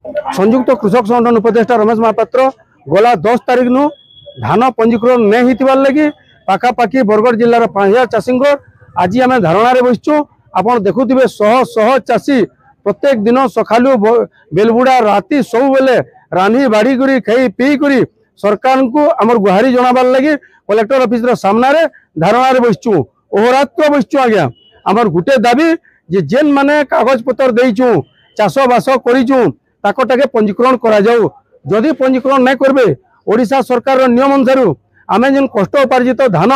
संयुक्त कृषक संगठन उपदेष्टा रमेश महापात्र गला 10 तारिख नु धान पंजीकरण नहीं होइतिबार लगी पाखापाखि बरगढ़ जिलार 5000 चाषी आज आम धारणा बसचु। आपड़ देखुवे शह शह चाषी प्रत्येक दिन सकालू बेलबुड़ा राति सब बेले रांधी बाड़ी करी खाई पी करी सरकार को आमर गुहारी जनाबार लगी कलेक्टर ऑफिस सामना धारणा बसचु अहोरात्र बसचु। आज्ञा आमर गोटे दाबी जे जेन माने कागज पत्र देचु चाष बास करके पंजीकरण करा जाऊ। जदि पंजीकरण नहीं करबे ओडिशा सरकार नियम अनुसार आम जेन कष्ट उपार्जित धान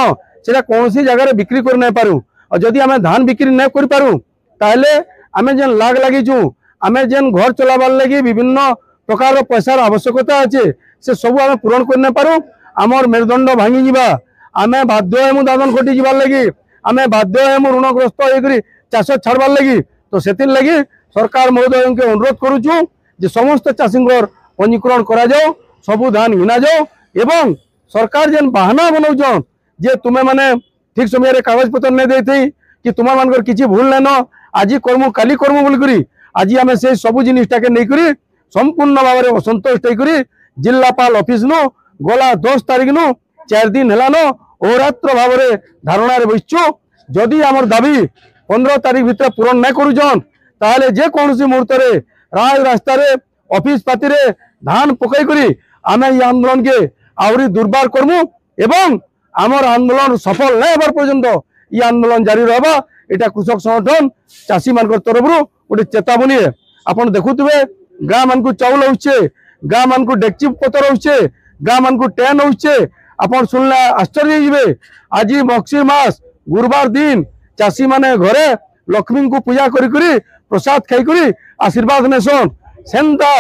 से कौन जगह बिक्री कर नहीं पारू और जदि आम धान बिक्री नहीं कर पारू ताहले आम जेन लाग लगिचु आम जेन घर चलाबार लगी विभिन्न प्रकार पैसार आवश्यकता अच्छे से सब आम पूरण कर नहीं पारू। आमर मेरुदंड भांगी जीवा आम बाध्य हेमु दादन खटी जीवार लगी आम बाध्य हेमु ऋणग्रस्त होकर चाष छाड़बार लगी। तो से लगी सरकार महोदय के अनुरोध करुचु जे समस्त चाषी पंजीकरण करा जाओ सबू धान घिना जाओ एवं सरकार जेन बहाना बनाऊन जे तुम्हें माने ठीक समय कागज पत्र नहीं देते कि तुम मान किसी भूल नाइन आज करमु काली करमु बोलिकी आज आम से सबू जिनटा के नहीं संपूर्ण भाव में असंतोष होकर जिलापाल ऑफिस नु गला 10 तारिख नु 4 दिन है अहोरात्र भाव में धारणा बसचु। जदि आमर दाबी 15 तारिख भितर पूरण नहीं करुचन ताहले जे कौन मुहूर्त राज रास्ता ऑफिस पाती धान पकई करी आम ये आंदोलन के आहरी दुर्बार करमु एवं आमर आंदोलन सफल नहीं होबार पर्यंत ये आंदोलन जारी रहा। यहाँ कृषक संगठन चाषी मान तरफ गोटे चेतावनी है। आप देखुवे गाँ मान को चाउल होचे गाँ मान को डेक्ची पतर होचे गाँ मान को टेन होचे आप शुणिले आश्चर्य हे आज मक्सी मास गुरुवार दिन चाषी माने घरे लक्ष्मी को पूजा करी प्रसाद खाई आशीर्वाद नेसन सेंता